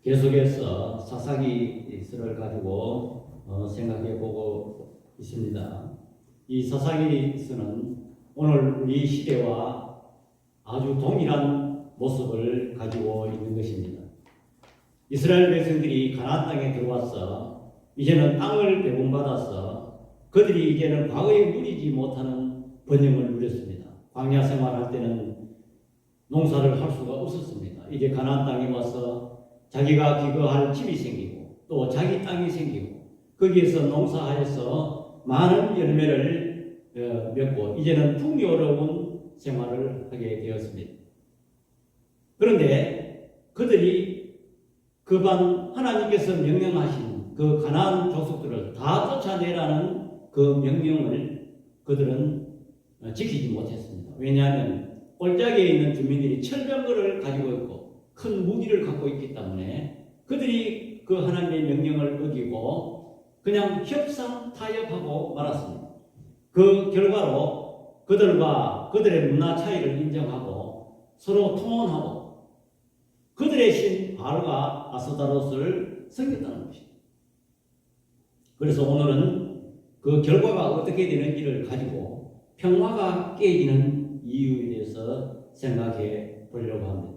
계속해서 사사기서를 가지고 생각해 보고 있습니다. 이 사사기서는 오늘 우리 시대와 아주 동일한 모습을 가지고 있는 것입니다. 이스라엘 백성들이 가나안 땅에 들어와서 이제는 땅을 배분받아서 그들이 이제는 과거에 누리지 못하는 번영을 누렸습니다. 광야 생활할 때는 농사를 할 수가 없었습니다. 이제 가나안 땅에 와서 자기가 기거할 집이 생기고 또 자기 땅이 생기고 거기에서 농사하여서 많은 열매를 맺고 이제는 풍요로운 생활을 하게 되었습니다. 그런데 그들이 그반 하나님께서 명령하신 그 가나안 족속들을 다 쫓아내라는 그 명령을 그들은 지키지 못했습니다. 왜냐하면 골짜기에 있는 주민들이 철병거를 가지고 있고 큰 무기를 갖고 있기 때문에 그들이 그 하나님의 명령을 어기고 그냥 협상 타협하고 말았습니다. 그 결과로 그들과 그들의 문화 차이를 인정하고 서로 통혼하고 그들의 신 바알과 아스타롯을 섬겼다는 것입니다. 그래서 오늘은 그 결과가 어떻게 되는지를 가지고 평화가 깨지는 이유에 대해서 생각해 보려고 합니다.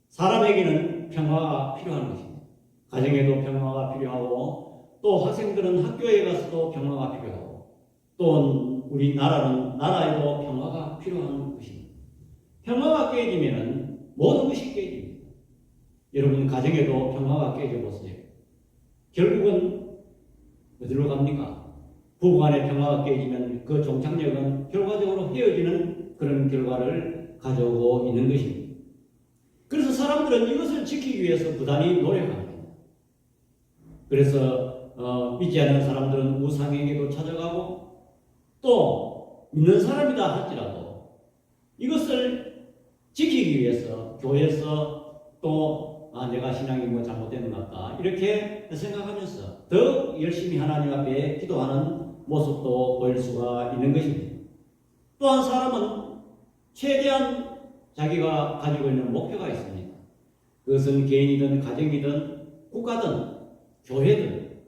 사람에게는 평화가 필요한 것입니다. 가정에도 평화가 필요하고 또 학생들은 학교에 가서도 평화가 필요하고 또 우리 나라에도 평화가 필요한 것입니다. 평화가 깨지면 모든 것이 깨집니다. 여러분 가정에도 평화가 깨져보세요. 결국은 어디로 갑니까? 부부간의 평화가 깨지면 그 종착역은 결과적으로 헤어지는 그런 결과를 가져오고 있는 것입니다. 그래서 사람들은 이것을 지키기 위해서 부단히 노력합니다. 그래서 믿지 않는 사람들은 우상에게도 찾아가고 또 믿는 사람이다 할지라도 이것을 지키기 위해서 교회에서 또 내가 신앙이 뭐 잘못된 것 같다 이렇게 생각하면서 더 열심히 하나님 앞에 기도하는 모습도 보일 수가 있는 것입니다. 또한 사람은 최대한 자기가 가지고 있는 목표가 있습니다. 그것은 개인이든 가정이든 국가든 교회든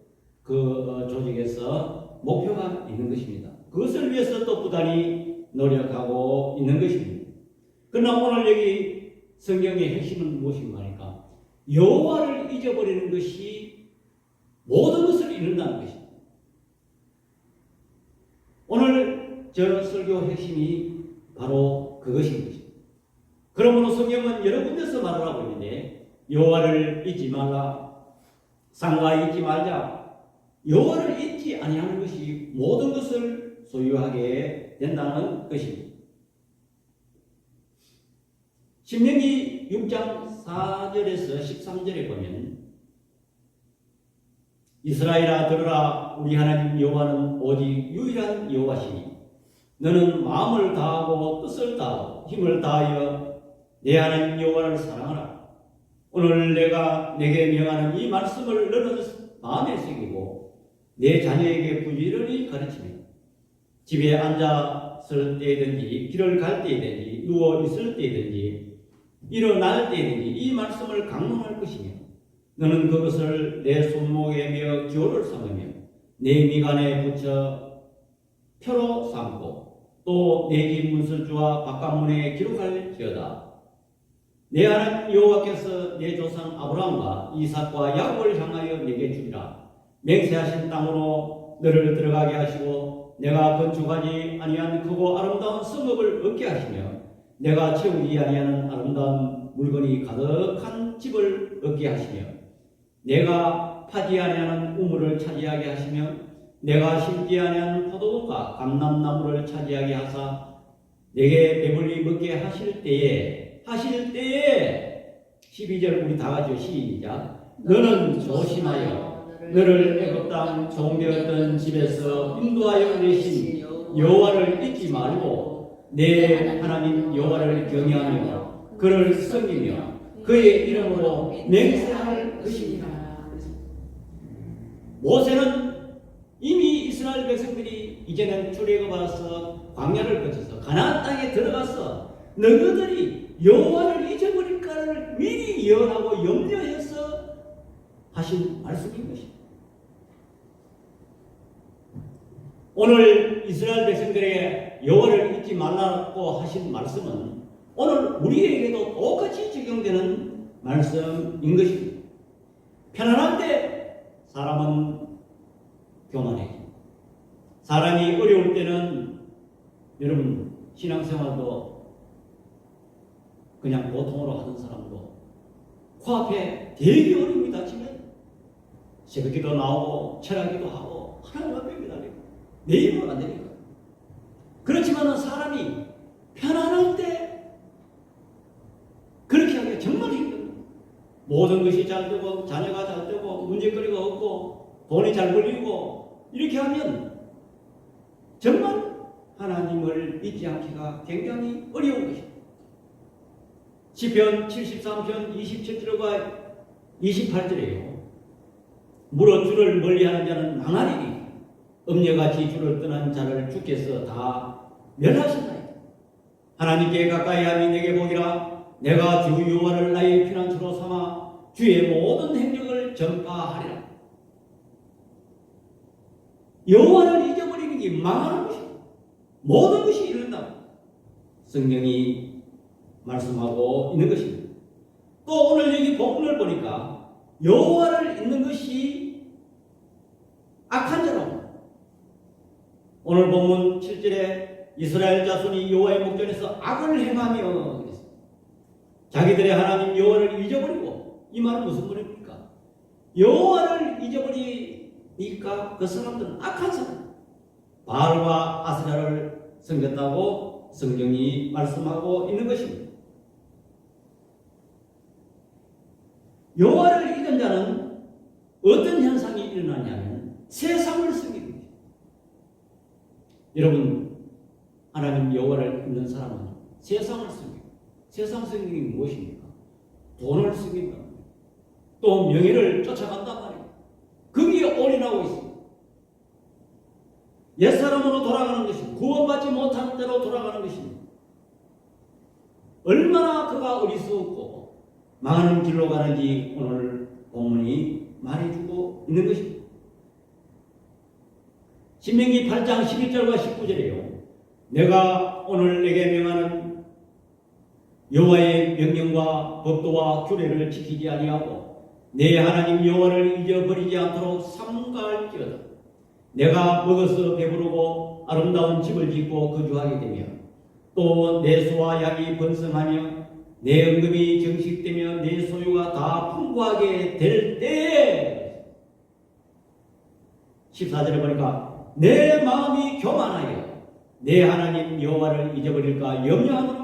그 조직에서 목표가 있는 것입니다. 그것을 위해서 또 부단히 노력하고 있는 것입니다. 그러나 오늘 여기 성경의 핵심은 무엇인가 하니까 여호와를 잊어버리는 것이 모든 것을 잃는다는 것입니다. 오늘 저 설교 핵심이 바로 그것인 것입니다. 그러므로 성경은 여러 군데서 말을 하고 있는데 여호와를 잊지 말라, 상과 잊지 말자. 여호와를 잊지 아니하는 것이 모든 것을 소유하게 된다는 것입니다. 신명기 6장 4절에서 13절에 보면 이스라엘아 들으라, 우리 하나님 여호와는 오직 유일한 여호와시니 너는 마음을 다하고 뜻을 다하고 힘을 다하여 내 하나님 여호와를 사랑하라. 오늘 내가 내게 명하는 이 말씀을 너는 마음에 새기고 내 자녀에게 부지런히 가르치며 집에 앉았을 때든지 길을 갈 때든지 누워 있을 때든지 일어날 때든지 이 말씀을 강론할 것이며 너는 그것을 내 손목에 메어 기호를 삼으며 내 미간에 붙여 표로 삼고 또 내 집 문설주와 바깥문에 기록할지어다. 내 하나님 여호와께서 내 조상 아브라함과 이삭과 야곱을 향하여 내게 주리라. 맹세하신 땅으로 너를 들어가게 하시고 내가 건축하지 아니한 크고 아름다운 성읍을 얻게 하시며 내가 채우지 아니하는 아름다운 물건이 가득한 집을 얻게 하시며 내가 파지 아니하는 우물을 차지하게 하시며 내가 심지 아니하는 포도원과 감람나무를 차지하게 하사 내게 배불리 먹게 하실 때에 12절 우리 다 같이 시작. 너는 조심하여 너를 애굽 땅 종되었던 집에서 인도하여 내신 여호와를 잊지 말고 내 하나님 여호와를 경외하며 그를 섬기며 그의 이름으로 맹세할 것입니다. 모세는 이미 이스라엘 백성들이 이제는 출애굽해서 광야를 거쳐서 가나안 땅에 들어가서 너희들이 여호와를 잊어버릴까를 미리 예언하고 염려해서 하신 말씀인 것입니다. 오늘 이스라엘 백성들에게 여호와를 잊지 말라고 하신 말씀은 오늘 우리에게도 똑같이 적용되는 말씀인 것입니다. 편안할 때 사람은 교만해집니다. 사람이 어려울 때는 여러분 신앙생활도 그냥 보통으로 하는 사람도 코앞에 되게 어려움이 닥치면 새벽기도 나오고 철학기도 하고 하나님 앞에 기다리고 내 힘은 안 되니까. 그렇지만 사람이 편안할 때 그렇게 하기가 정말 힘듭니다. 모든 것이 잘 되고 자녀가 잘 되고 문제거리가 없고 돈이 잘 벌리고 이렇게 하면 정말 하나님을 잊지 않기가 굉장히 어려운 것입니다. 시편 73편 27절과 28절에요. 물어 주를 멀리하는 자는 망하리니 음녀같이 주를 떠난 자를 주께서 다 멸하신다이다. 하나님께 가까이함이 내게 복이라. 내가 주 여호와를 나의 피난처로 삼아 주의 모든 행적을 전파하리라. 여호와를 잊어버리는 게 망하는 것입니다. 모든 것이 이른다. 성경이 말씀하고 있는 것입니다. 또 오늘 여기 본문을 보니까 여호와를 잊는 것이 악한 자라고. 오늘 본문 7절에 이스라엘 자손이 여호와의 목전에서 악을 행하며 자기들의 하나님 여호와를 잊어버리고, 이 말은 무슨 말입니까? 여호와를 잊어버리니까 그 사람들은 악한 사람, 바알과 아스라를 섬겼다고 성경이 말씀하고 있는 것입니다. 여호와를 잊은 자는 어떤 현상이 일어나냐면 세상을 섬기는 것입니다. 여러분, 하나님 여호와를 잊는 사람은 세상을 섬깁니다. 세상 섬김이 무엇입니까? 돈을 섬긴다. 또 명예를 쫓아간단 말이에요. 거기에 올인하고 있습니다. 옛사람으로 돌아가는 것입니다. 구원받지 못한 대로 돌아가는 것입니다. 얼마나 그가 어리석고 망하는 길로 가는지 오늘 본문이 말해주고 있는 것입니다. 신명기 8장 11절과 19절에요. 내가 오늘 내게 명하는 여호와의 명령과 법도와 규례를 지키지 아니하고 내 하나님 여호와를 잊어버리지 않도록 삼가할지어다. 내가 먹어서 배부르고 아름다운 집을 짓고 거주하게 되며 또 내 소와 양이 번성하며 내 은금이 정식되며 내 소유가 다 풍부하게 될 때에 14절에 보니까 내 마음이 교만하여 내 하나님 여호와를 잊어버릴까 염려하노라.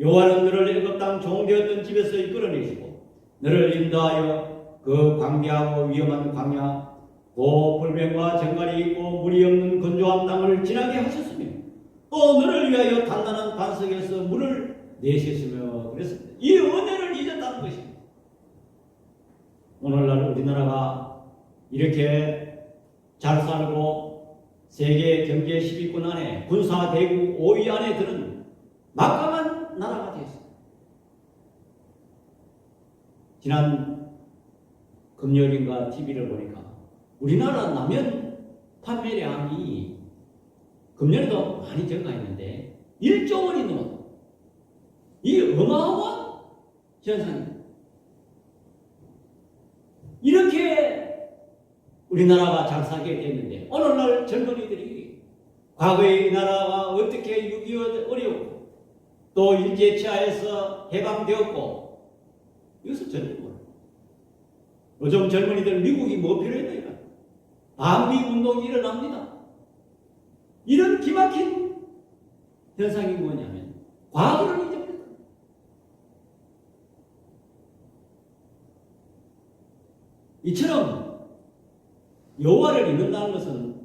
여호와는 너를 애굽 땅 종되었던 집에서 이끌어내시고 너를 인도하여 그 광대하고 위험한 광야 또 불뱀과 정갈이 있고 물이 없는 건조한 땅을 지나게 하셨으며 또 너를 위하여 단단한 반석에서 물을 내셨으며 그랬습니다. 이 은혜를 잊었다는 것입니다. 오늘날 우리나라가 이렇게 잘 살고 세계 경제 10위권 안에 군사 대국 5위 안에 드는 막강한 나라가 되었습니다. 지난 금요일인가 TV를 보니까 우리나라 라면 판매량이 금년에도 많이 증가했는데 1조 원이 넘었다. 이 어마어마한 현상입니다. 이렇게 우리나라가 잘 살게 됐는데 오늘날 젊은이들이 과거에 이 나라가 어떻게 6.25 어려웠고 또 일제치하에서 해방되었고 이것을 전혀 몰라요. 요즘 젊은이들 미국이 뭐 필요했다. 반미운동이 일어납니다. 이런 기막힌 현상이 뭐냐면 과거를 잊어버렸다. 이처럼 여호와를 잊는다는 것은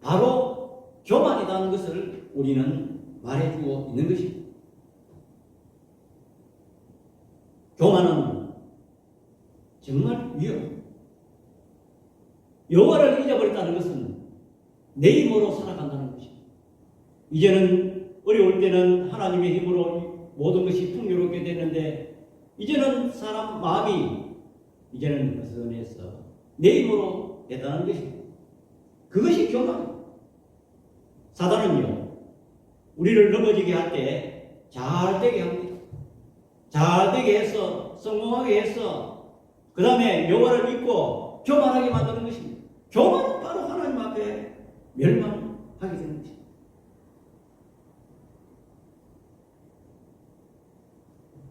바로 교만이라는 것을 우리는 말해주고 있는 것입니다. 교만은 정말 위험합니다. 여호와를 잊어버렸다는 것은 내 힘으로 살아간다는 것입니다. 이제는 어려울 때는 하나님의 힘으로 모든 것이 풍요롭게 되는데 이제는 사람 마음이 이제는 벗어내서 내 힘으로 됐다는 것입니다. 그것이 교만입니다. 사단은요, 우리를 넘어지게 할 때 잘 되게 합니다. 잘 되게 해서 성공하게 해서 그 다음에 여호와를 믿고 교만하게 만드는 것입니다. 교만은 바로 하나님 앞에 멸망하게 되는 것입니다.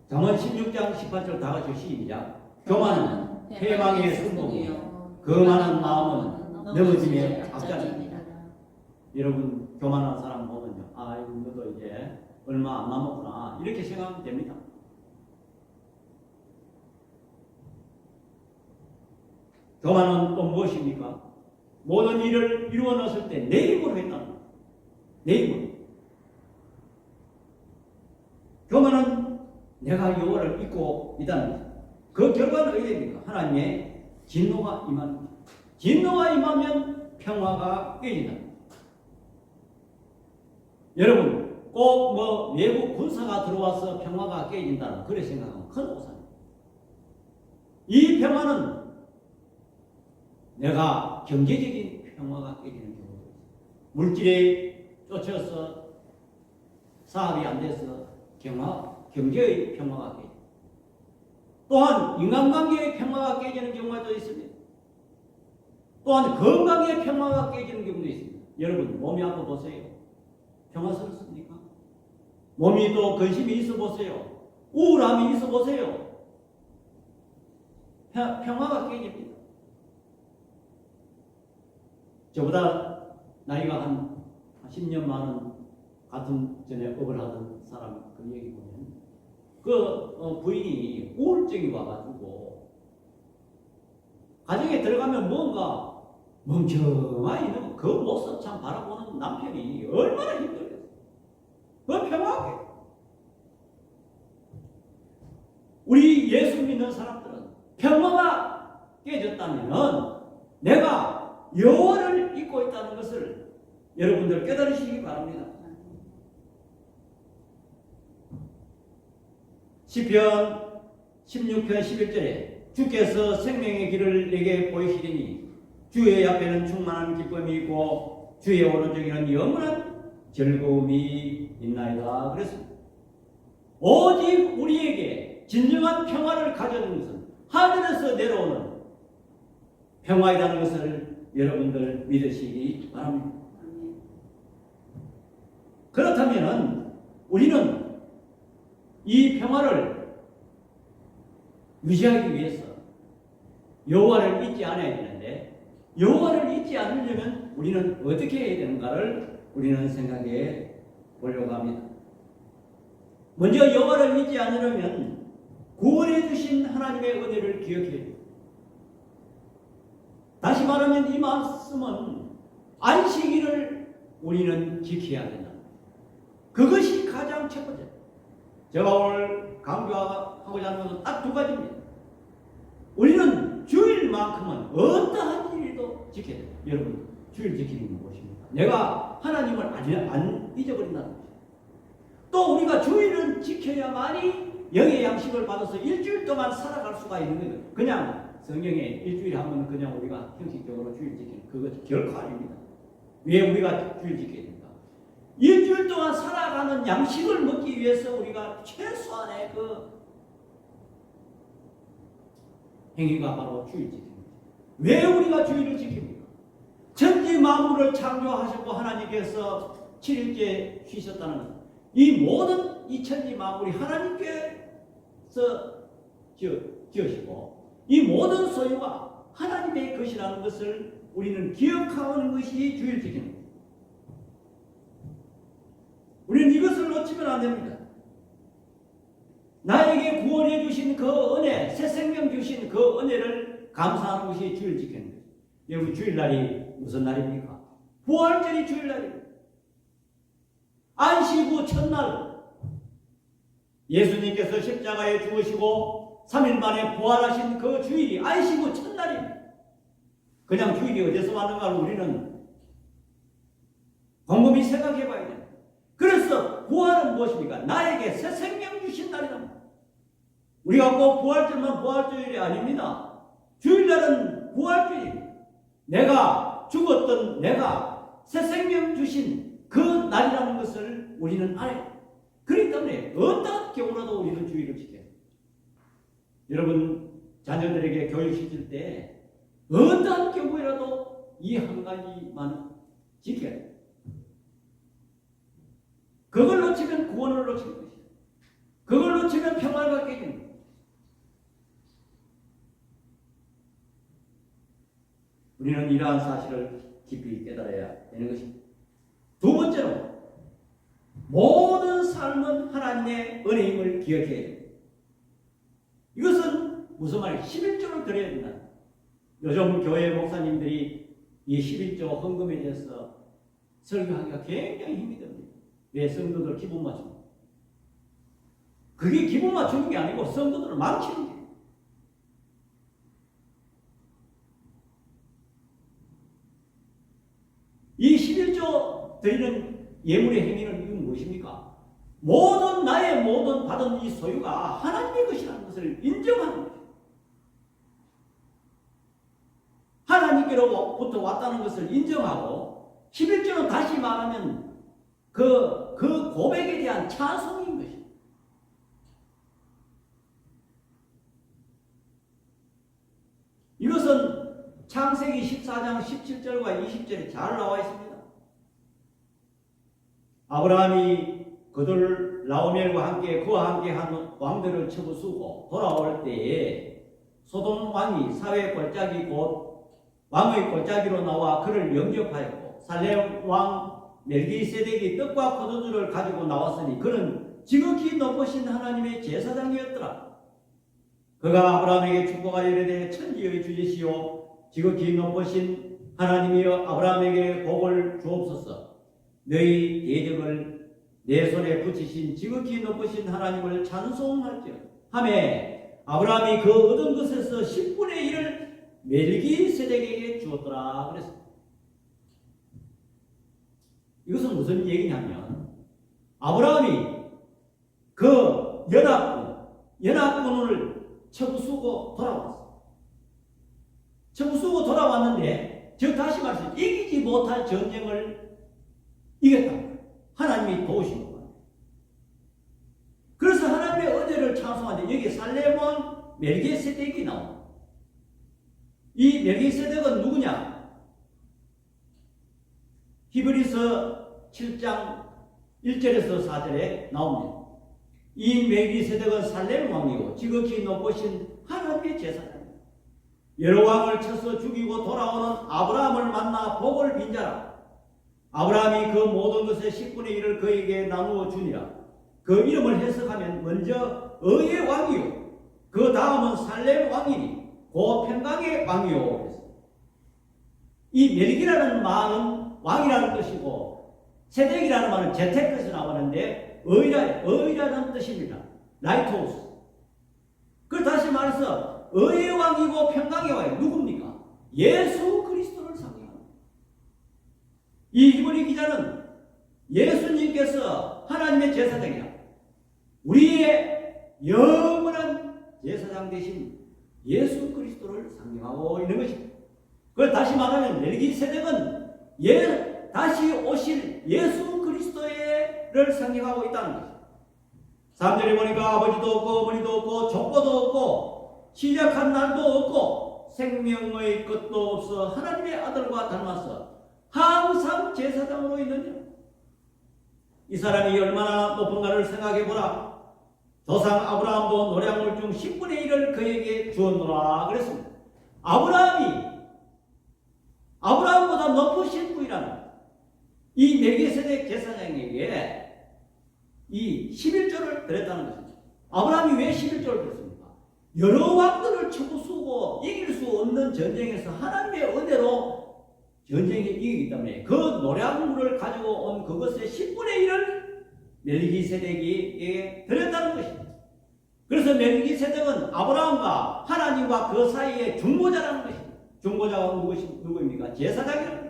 잠언 16장 18절 다 같이 시작. 교만은 패망의 선봉이요 거만한 마음은 넘어짐의 악자입니다. 여러분 교만한 사람 보면요, 아 너도 이제 얼마 안 남았구나 이렇게 생각하면 됩니다. 교만은 또 무엇입니까? 모든 일을 이루어 넣었을 때 내 힘으로 했다는 거예요. 내 힘으로. 교만은 내가 여호와를 잊고 있다는 거죠. 그 결과는 어떻게 됩니까? 하나님의 진노가 임합니다. 진노가 임하면 평화가 깨진다. 여러분 꼭 뭐 외국 군사가 들어와서 평화가 깨진다는 그렇게 생각하면 큰 오산입니다. 이 평화는 내가 경제적인 평화가 깨지는 경우도 있어요. 물질에 쫓겨서 사업이 안 돼서 경제의 평화가 깨져요. 또한 인간관계의 평화가 깨지는 경우도 있습니다. 또한 건강의 평화가 깨지는 경우도 있습니다. 여러분 몸이 아파 보세요. 평화스럽습니까? 몸이 또 근심이 있어 보세요. 우울함이 있어 보세요. 평화가 깨집니다. 저보다 나이가 한 10년 많은 같은 전에 업을 하던 사람 그 얘기 보면 그 부인이 우울증이 와가지고 가정에 들어가면 뭔가 멍청하게 있는 그 모습 참 바라보는 남편이 얼마나 힘들겠어요. 그 평화하게. 우리 예수 믿는 사람들은 평화가 깨졌다면 내가 여호와를 잊고 있다는 것을 여러분들 깨달으시기 바랍니다. 시편 16편 11절에 주께서 생명의 길을 내게 보이시리니 주의 앞에는 충만한 기쁨이 있고 주의 오른쪽에는 영원한 즐거움이 있나이다 그랬습니다. 오직 우리에게 진정한 평화를 가져오는 것은 하늘에서 내려오는 평화이라는 것을 여러분들 믿으시기 바랍니다. 그렇다면 우리는 이 평화를 유지하기 위해서 여호와를 잊지 않아야 되는데 여호와를 잊지 않으려면 우리는 어떻게 해야 되는가를 우리는 생각해 보려고 합니다. 먼저 여호와를 잊지 않으려면 구원해 주신 하나님의 은혜를 기억해야 됩니다. 다시 말하면 이 말씀은 안식일을 우리는 지켜야 된다. 그것이 가장 첫 번째. 제가 오늘 강조하고자 하는 것은 딱 두 가지입니다. 우리는 주일만큼은 어떠한 일도 지켜야 돼요. 여러분, 주일 지키는 건 무엇입니까? 내가 하나님을 안 잊어버린다는 것이죠. 또 우리가 주일은 지켜야만이 영의 양식을 받아서 일주일 동안 살아갈 수가 있는 거예요. 그냥 성경에 일주일에 한 번 그냥 우리가 형식적으로 주일 지키는 그것 결코 아닙니다. 왜 우리가 주일 지켜야 됩니까? 일주일 동안 살아가는 양식을 먹기 위해서 우리가 최소한의 그 행위가 바로 주일 지킵니다. 왜 우리가 주일을 지킵니까? 천지 만물을 창조하셨고 하나님께서 7일째 쉬셨다는 것. 이 모든 이 천지 만물이 하나님께서 지으시고 이 모든 소유가 하나님의 것이라는 것을 우리는 기억하는 것이 주일 지키는 겁니다. 우리는 이것을 놓치면 안 됩니다. 나에게 구원해 주신 그 은혜, 새 생명 주신 그 은혜를 감사하는 것이 주일 지키는 거예요. 여러분 주일날이 무슨 날입니까? 부활절이 주일날입니다. 안식 후 첫날 예수님께서 십자가에 죽으시고 3일 만에 부활하신 그 주일이 안식 후 첫날입니다. 그냥 주일이 어디서 왔는가를 우리는 곰곰이 생각해 봐야 됩니다. 그래서 부활은 무엇입니까? 나에게 새 생명 주신 날이랍니다. 우리가 꼭 부활절만 부활절이 아닙니다. 주일날은 부활주일. 내가 죽었던 내가 새 생명 주신 그 날이라는 것을 우리는 알아요. 그렇기 때문에 어떤 경우라도 우리는 주일을 지켜요. 여러분 자녀들에게 교육시킬 때 어떤 경우에라도 이 한 가지만 지켜야 돼요. 그걸 놓치면 구원을 놓치는 것이에요. 그걸 놓치면 평화를 갖게 되는 거예요. 우리는 이러한 사실을 깊이 깨달아야 되는 것입니다. 두 번째로 모든 삶은 하나님의 은혜임을 기억해야 됩니다. 이것은 무슨 말이에요? 11조를 드려야 된다. 요즘 교회 목사님들이 이 11조 헌금에 대해서 설교하기가 굉장히 힘이 듭니다. 왜? 성도들 기분 맞춥니다. 그게 기분 맞추는 게 아니고 성도들을 망치는 거예요. 이 11조 드리는 예물의 행위는 이건 무엇입니까? 나의 모든 받은 이 소유가 하나님의 것이라는 것을 인정하는 거예요. 하나님께로부터 왔다는 것을 인정하고 11조는 다시 말하면 그 고백에 대한 찬송인 것이에요. 이것은 창세기 14장 17절과 20절에 잘 나와 있습니다. 아브라함이 그들 라오멜과 함께 그와 함께 한 왕들을 쳐부수고 돌아올 때에 소돔 왕이 사회 골짜기 곧 왕의 골짜기로 나와 그를 영접하였고 살렘 왕 멜기세덱이 떡과 포도주를 가지고 나왔으니 그는 지극히 높으신 하나님의 제사장이었더라. 그가 아브라함에게 축복하여 이르되 천지의 주제시오 지극히 높으신 하나님이여 아브라함에게 복을 주옵소서. 너희 대적을 내 손에 붙이신 지극히 높으신 하나님을 찬송할지어다 하매 아브라함이 그 얻은 것에서 10분의 1을 멜기세덱에게 주었더라 그랬습니다. 이것은 무슨 얘기냐면 아브라함이 그 연합군을 쳐부수고 돌아왔어요. 쳐부수고 돌아왔는데 즉 다시 말해서 이기지 못할 전쟁을 이겼다. 하나님이 도우신 거예요. 그래서 하나님의 은혜를 찬송하는데 여기 살렘 왕 멜기세덱이 나옵니다. 이 멜기세덱은 누구냐? 히브리서 7장 1절에서 4절에 나옵니다. 이 멜기세덱은 살렘 왕이고 지극히 높으신 하나님의 제사장입니다. 여러 왕을 쳐서 죽이고 돌아오는 아브라함을 만나 복을 빈 자라. 아브라함이 그 모든 것의 10분의 1을 그에게 나누어 주니라. 그 이름을 해석하면 먼저 의의 왕이요 그 다음은 살렘 왕이니 고 평강의 왕이요. 이 멜기라는 말은 왕이라는 뜻이고 세덱이라는 말은 재택에서 나오는데 의라는 뜻입니다. 라이토스. 그 다시 말해서 의의 왕이고 평강의 왕이 누굽니까? 예수 그리스도를 상징합니다. 이 히브리 기자는 예수님께서 하나님의 제사장이라 우리의 영원한 제사장 되신 예수 그리스도를 상징하고 있는 것입니다. 그걸 다시 말하면 멜기세덱은 다시 오실 예수 그리스도를 상징하고 있다는 것입니다. 3절에 보니까 아버지도 없고 어머니도 없고 족보도 없고 시작한 날도 없고 생명의 끝도 없어 하나님의 아들과 닮아서 항상 제사장으로 있느냐. 이 사람이 얼마나 높은가를 생각해보라. 조상 아브라함도 노량물 중 10분의 1을 그에게 주었노라 그랬습니다. 아브라함보다 높으신 분이라는 이 멜기세덱 제사장에게 이 11조를 드렸다는 것입니다. 아브라함이 왜 11조를 드렸습니까? 여러 왕들을 쳐부수고 이길 수 없는 전쟁에서 하나님의 은혜로 전쟁에 이기기 때문에 그 노량물을 가지고 온 그것의 10분의 1을 멜기세덱에게 드렸다는 것입니다. 그래서 멜기세덱은 아브라함과 하나님과 그 사이에 중보자라는 것입니다. 중보자가 누구입니까? 제사장이라는 것입니다.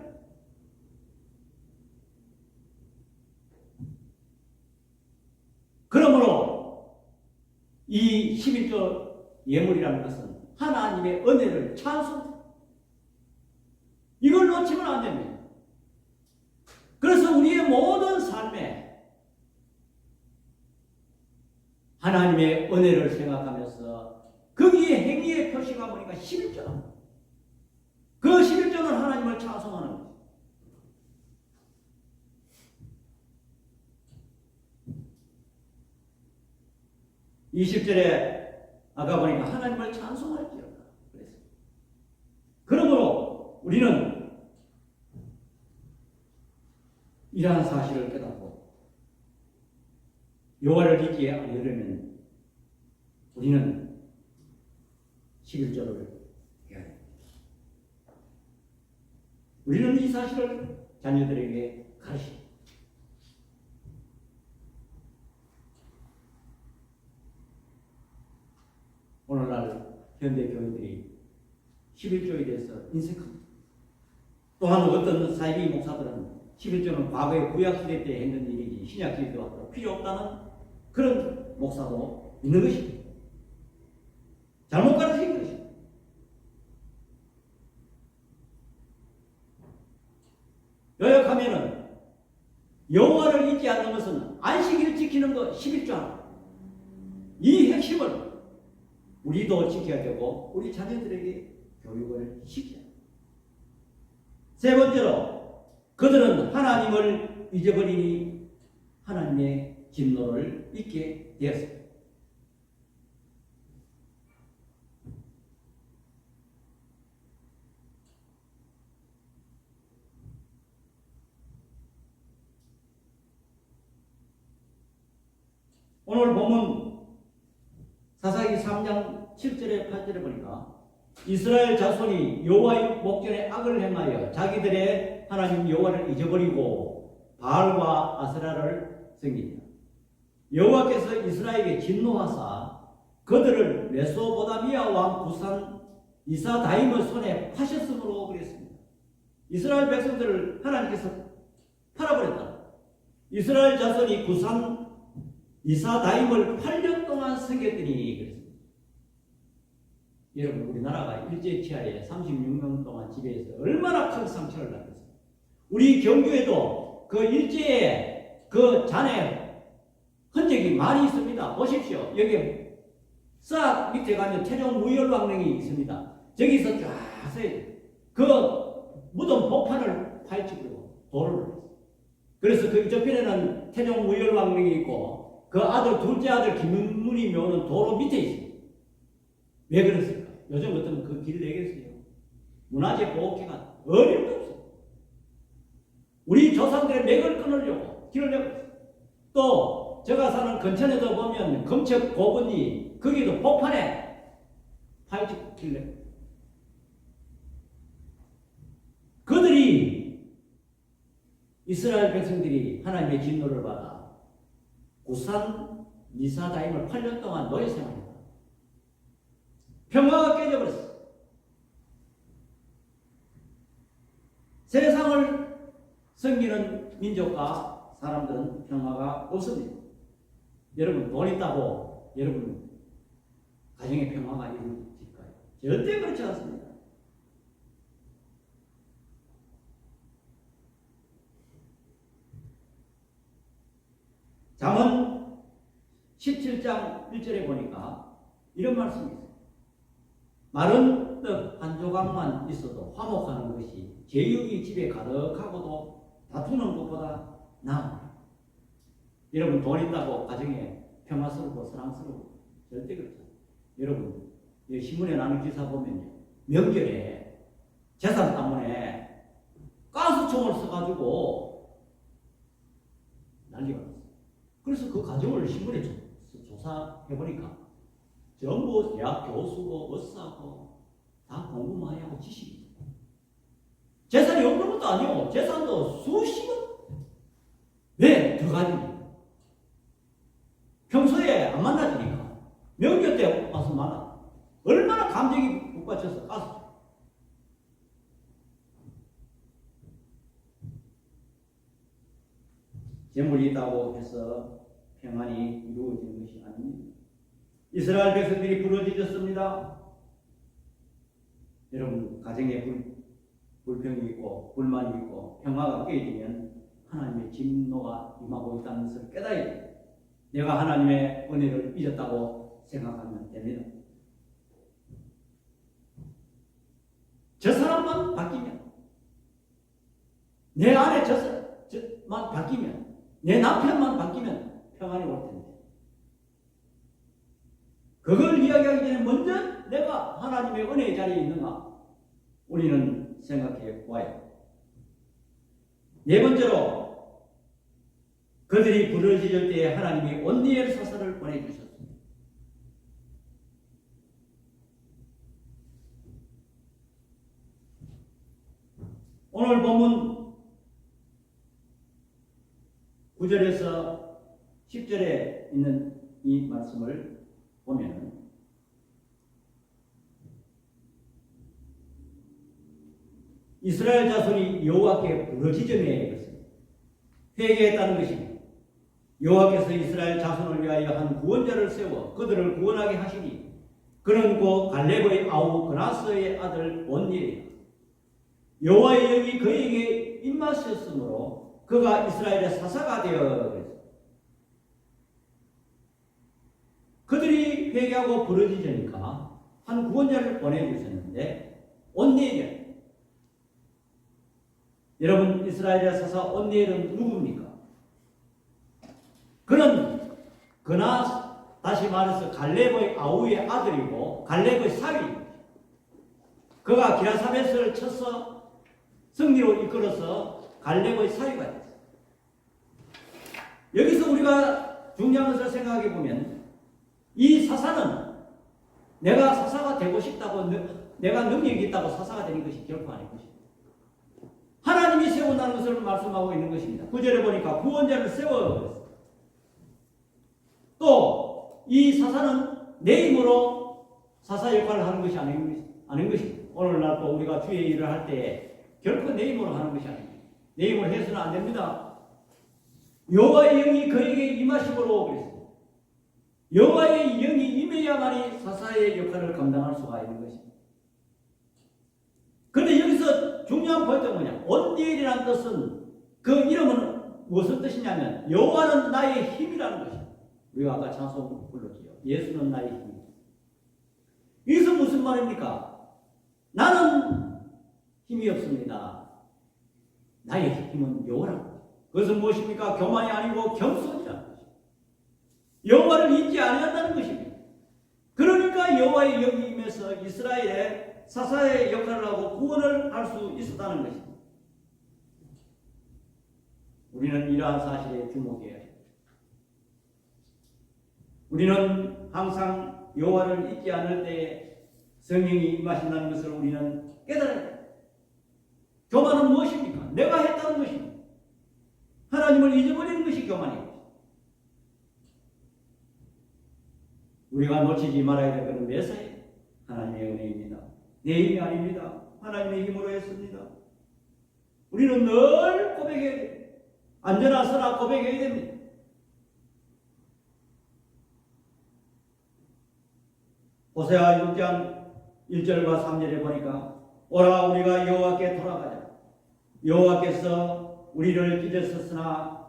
그러므로 이 11조 예물이라는 것은 하나님의 은혜를 찬송. 이걸 놓치면 안 됩니다. 그래서 우리의 모든 삶에 하나님의 은혜를 생각하면서 거기에 행위의 표시가 보니까 11조. 그 11조는 하나님을 찬송하는 거예요. 20절에 아까 보니까 하나님을 찬송할지어다 그랬어요. 그러므로 우리는 이러한 사실을 깨닫고 여호와를 잊지 않으려면 우리는 11절을 해야 됩니다. 우리는 이 사실을 자녀들에게 가르칩니다. 오늘날 현대 교인들이 11조에 대해서 인색합니다. 또한 어떤 사이비 목사들은 11조는 과거의 구약시대 때 했는 일이지 신약시대에 와서 필요 없다는 그런 목사도 있는 것입니다. 잘못 가르친 것입니다. 요약하면은 여호와를 잊지 않는 것은 안식일을 지키는 것 11조. 이 핵심을 우리도 지켜야 되고 우리 자녀들에게 교육을 시켜야 합니다. 세 번째로 그들은 하나님을 잊어버리니 하나님의 진노를 잊게 되었습니다. 오늘 본문 사사기 3장 7절에 8절에 보니까 이스라엘 자손이 여호와의 목전에 악을 행하여 자기들의 하나님 여호와를 잊어버리고 바알과 아세라를 섬기니라. 여호와께서 이스라엘에게 진노하사 그들을 메소보다미아 왕 구산 이사다임의 손에 파셨으므로 그랬습니다. 이스라엘 백성들을 하나님께서 팔아버렸다. 이스라엘 자손이 구산 이사다임을 8년 동안 섬겼더니 그랬습니다. 여러분 우리나라가 일제치하에 36년 동안 지배해서 얼마나 큰 상처를 받았어요. 우리 경주에도 그 일제의 그 잔해 흔적이 많이 있습니다. 보십시오. 여기 싹 밑에 가면 태종 무열왕릉이 있습니다. 저기서 쫙 서요. 그 무덤 복판을 파헤치고 돌을 했어요. 그래서 그 저편에는 태종 무열왕릉이 있고 그 아들 둘째 아들 김문이 묘는 도로 밑에 있습니다. 왜 그랬을까? 요즘 같으면 그 길을 내겠어요. 문화재 보호회가 어림도 없어요. 우리 조상들의 맥을 끊으려고 길을 내고 있어요. 또 제가 사는 근천에도 보면 검척 고분이 거기도 복판에 파헤치고 길 내고 그들이 이스라엘 백성들이 하나님의 진노를 받아 구산 미사다임을 8년 동안 노예 생활했다. 평화가 깨져버렸어. 세상을 섬기는 민족과 사람들은 평화가 없습니다. 여러분 돈 있다고 여러분 가정의 평화가 이루어질까요? 절대 그렇지 않습니다. 잠언 17장 1절에 보니까 이런 말씀이 있어요. 마른 떡 한 조각만 있어도 화목하는 것이 제육이 집에 가득하고도 다투는 것보다 나아. 여러분 돈 있다고 가정에 평화스럽고 사랑스럽고 절대 그렇지 않아요. 여러분 신문에 나는 기사 보면요. 명절에 재산 때문에 가스총을 써가지고 난리가 났어요. 그래서 그 가정을 신문에 조사해보니까 전부 대학 교수고 의사고 다 공부 많이 하고 지식이 재산이 없는 것도 아니고 재산도 수십억. 왜? 두 가지. 평소에 안 만나지니까 명절 때 와서 만나. 얼마나 감정이 북받쳐서 가서 재물이 있다고 해서 평안이 이루어지는 것이 아닙니다. 이스라엘 백성들이 부러지졌습니다. 여러분 가정에 불평이 있고 불만이 있고 평화가 깨지면 하나님의 진노가 임하고 있다는 것을 깨달아야 돼요. 내가 하나님의 은혜를 잊었다고 생각하면 됩니다. 저 사람만 바뀌면, 내 안에 저만 바뀌면, 내 남편만 바뀌면 평안이 올 텐데, 그걸 이야기하기 전에 먼저 내가 하나님의 은혜의 자리에 있는가 우리는 생각해 보아요. 네 번째로 그들이 부르짖을 때에 하나님이 온니엘 사사를 보내주셨습니다. 오늘 본문 9절에서 10절에 있는 이 말씀을 보면 이스라엘 자손이 여호와께 부르짖음에 이르렀습니다. 회개했다는 것입니다. 여호와께서 이스라엘 자손을 위하여 한 구원자를 세워 그들을 구원하게 하시니 그는 곧 갈렙의 아우 그나스의 아들 온니엘이라. 여호와의 영이 그에게 임하셨으므로 그가 이스라엘의 사사가 되어 그랬습니다. 그들이 회개하고 부르짖으니까 한 구원자를 보내주셨는데 온니엘이라. 여러분, 이스라엘의 사사 온니엘은 누굽니까? 그는 다시 말해서 갈렙의 아우의 아들이고 갈렙의 사위입니다. 그가 기라사벳을 쳐서 승리로 이끌어서 갈렙의 사위가 됐어요. 여기서 우리가 중요한 것을 생각해 보면 이 사사는 내가 사사가 되고 싶다고, 내가 능력이 있다고 사사가 되는 것이 결코 아닌 것입니다. 하나님이 세운다는 것을 말씀하고 있는 것입니다. 9절에 보니까 구원자를 세워. 또 이 사사는 내 힘으로 사사 역할을 하는 것이 아닌 것입니다. 오늘날 또 우리가 주의 일을 할 때 결코 내 힘으로 하는 것이 아닙니다. 내 힘으로 해서는 안 됩니다. 여호와의 영이 그에게 임하심으로 그랬습니다. 여호와의 영이 임해야만이 사사의 역할을 감당할 수가 있는 것입니다. 그런데 여기서 중요한 포인트가 뭐냐? 온니엘이라는 뜻은 그 이름은 무슨 뜻이냐면 여호와는 나의 힘이라는 것입니다. 우리가 아까 찬송 불렀지요. 예수는 나의 힘입니다. 여기서 무슨 말입니까? 나는 힘이 없습니다. 나의 힘은 여호와라고. 그것은 무엇입니까? 교만이 아니고 겸손이라는 것입니다. 여호와를 잊지 아니한다는 것입니다. 그러니까 여호와의 영이 임해서 이스라엘의 사사의 역할을 하고 구원을 할 수 있었다는 것입니다. 우리는 이러한 사실에 주목해야 합니다. 우리는 항상 여호와를 잊지 않을 때에 성령이 임하신다는 것을 우리는 깨달아야 합니다. 교만은 무엇입니까? 내가 했다는 것입니다. 하나님을 잊어버리는 것이 교만입니다. 우리가 놓치지 말아야 될 것은 메사예요. 하나님의 은혜입니다. 내 힘이 아닙니다. 하나님의 힘으로 했습니다. 우리는 늘 고백해야 됩니다. 앉으나 서나 고백해야 됩니다. 호세아 6장 1절과 3절에 보니까 오라 우리가 여호와께 돌아가자. 여호와께서 우리를 찢으셨으나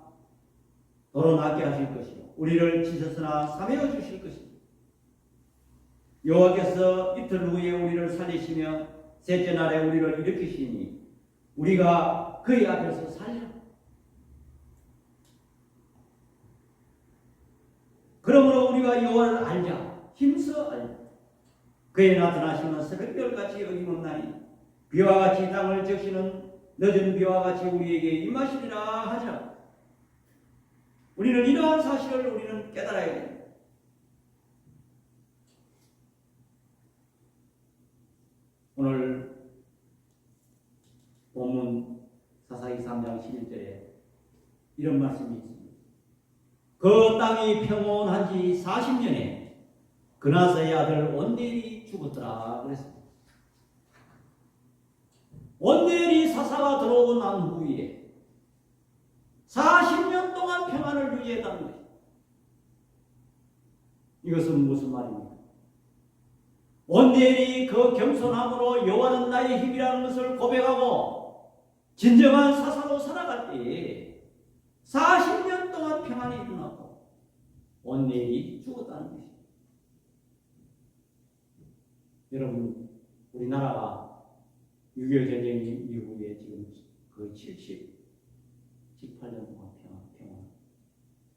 도로 낫게 하실 것이요 우리를 치셨으나 사매어 주실 것이요 여호와께서 이틀 후에 우리를 살리시며 셋째 날에 우리를 일으키시니 우리가 그의 앞에서 살리라. 그러므로 우리가 여호와를 알자. 힘써 알자. 그의 나타나시는 새벽별같이 어김없나니 비와 같이 땅을 적시는 늦은 비와 같이 우리에게 임하시리라 하자. 우리는 이러한 사실을 우리는 깨달아야 됩니다. 오늘 본문 사사기 3장 11절에 이런 말씀이 있습니다. 그 땅이 평온한 지 40년에 그나스의 아들 온니엘이 죽었더라 그랬습니다. 온니엘이 사사가 들어오고 난 후에 40년 동안 평안을 유지했다는 것입니다. 이것은 무슨 말입니까? 온전히 그 겸손함으로 여호와는 나의 힘이라는 것을 고백하고 진정한 사사로 살아갈 때에 40년 동안 평안이 일어나고 온전히 죽었다는 것입니다. 여러분, 우리나라가 6.25 전쟁 이후에 지금 거의 18년 동안 평안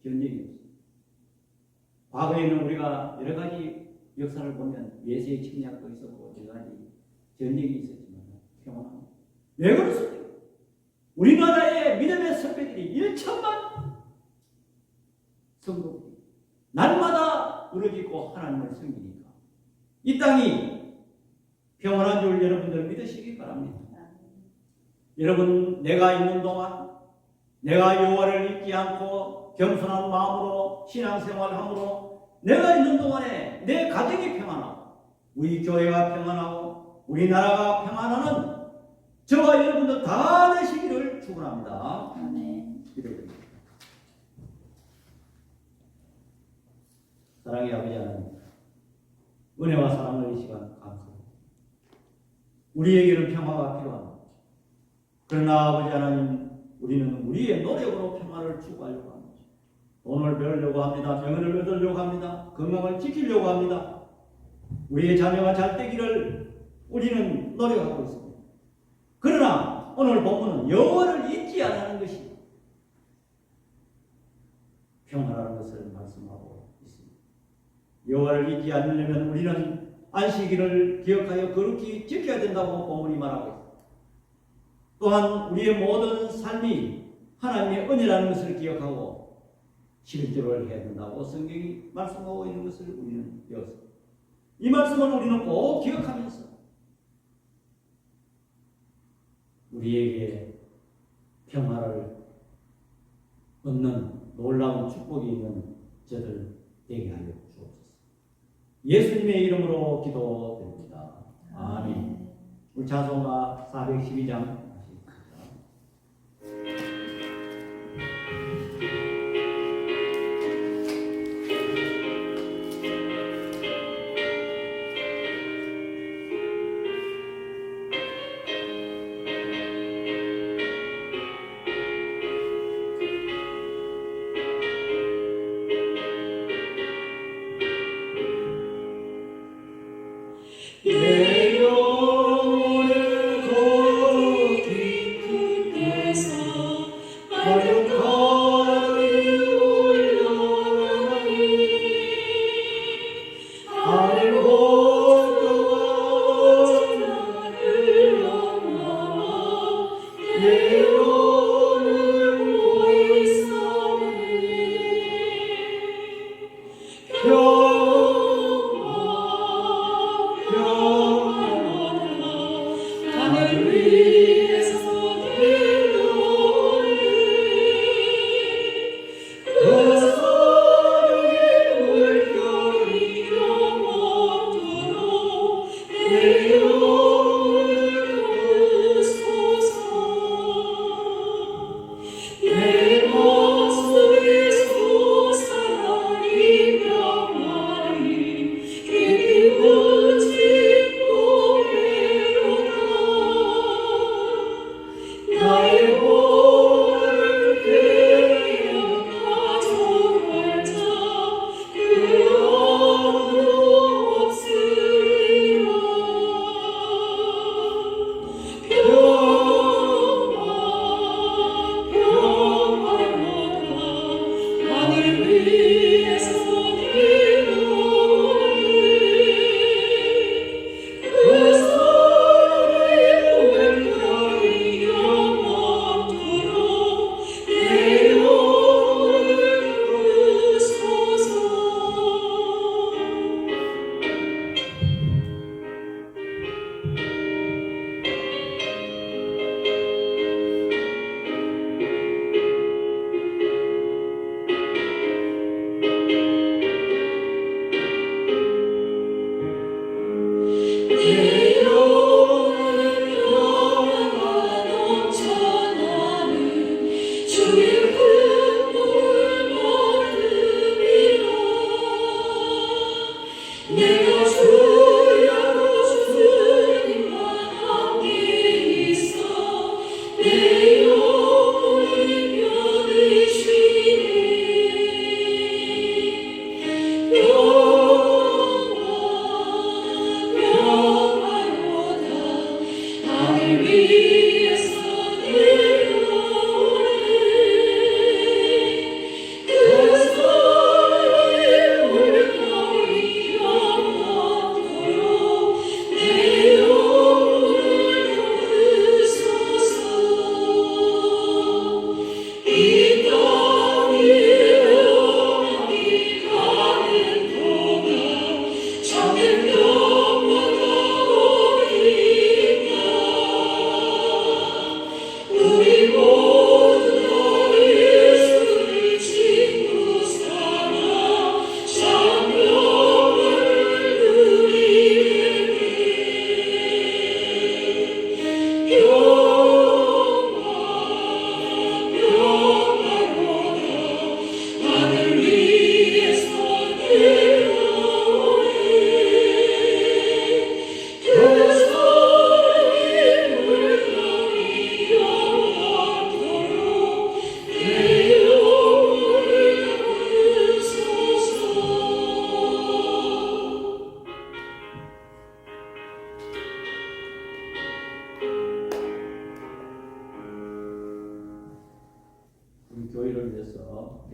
전쟁이 없어요. 과거에는 우리가 여러 가지 역사를 보면 외세의 침략도 있었고 여러 가지 전쟁이 있었지만 평안합니다. 왜 그렇습니까? 우리나라의 믿음의 선배들이 1천만 성도들이 날마다 부르짖고 하나님을 섬기니까 이 땅이 평안한 줄 여러분들 믿으시기 바랍니다. 여러분, 내가 있는 동안 내가 여호와를 잊지 않고 겸손한 마음으로 신앙생활함으로 내가 있는 동안에 내 가정이 평안하고 우리 교회가 평안하고 우리나라가 평안하는 저와 여러분들 다 되시기를 축원합니다. 기도드립니다. 사랑의 아버지 하나님, 은혜와 사랑을 이 시간 감사합니다. 우리에게는 평화가 필요합니다. 그러나 아버지 하나님, 우리는 우리의 노력으로 평화를 추구하려고 합니다. 돈을 벌려고 합니다. 명예를 얻으려고 합니다. 건강을 지키려고 합니다. 우리의 자녀가 잘 되기를 우리는 노력하고 있습니다. 그러나 오늘 본문은 여호와를 잊지 않는 것이 평화라는 것을 말씀하고 있습니다. 여호와를 잊지 않으려면 우리는 안식일을 기억하여 거룩히 지켜야 된다고 본문이 말하고 있습니다. 또한 우리의 모든 삶이 하나님의 은혜라는 것을 기억하고 실제를 해야 된다고 성경이 말씀하고 있는 것을 우리는 배웠습니다. 이 말씀을 우리는 꼭 기억하면서 우리에게 평화를 얻는 놀라운 축복이 있는 저들 되게 하여 주옵소서. 예수님의 이름으로 기도드립니다. 아멘. 우리 찬송가 412장 내가 주여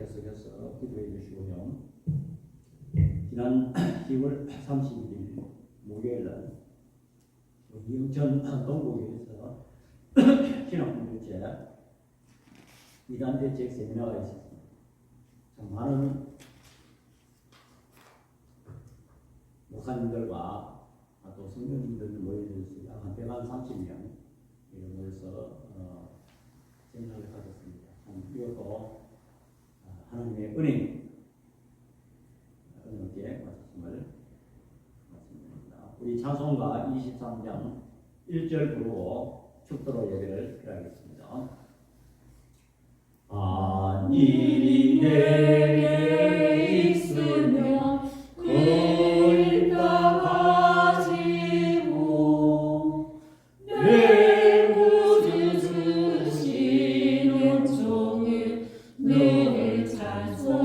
계속해서 기도해 주시고요. 지난 10월 31일 목요일날 영천 동구에서 신학공동체 이단 대책 세미나가 있었습니다. 참 많은 목사님들과 또 성도님들 모여주셔서 약 130명 이렇게 모여서 세미나를 가졌습니다. 참 이것도 하나님의 은혜께 말씀을 말씀드립니다. 우리 찬송가 23장 1절 부르고 축도로 예배를 드리겠습니다. 일이 내게 있으면 거의 다 가지고 내 구주 주시는 종에 늘 찬송하겠네.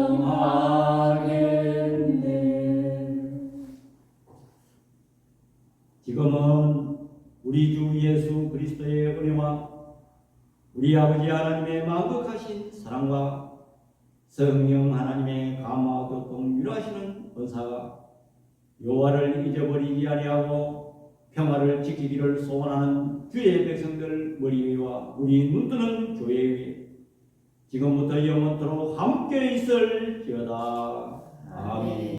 지금은 우리 주 예수 그리스도의 은혜와 우리 아버지 하나님의 만극하신 사랑과 성령 하나님의 감화 교통 유라하시는 은사가 여호와를 잊어버리지 아니하고 평화를 지키기를 소원하는 주의 백성들 머리 위와 우리 눈뜨는 교회 위에 지금부터 영원토록 함께 있을지어다. 아멘.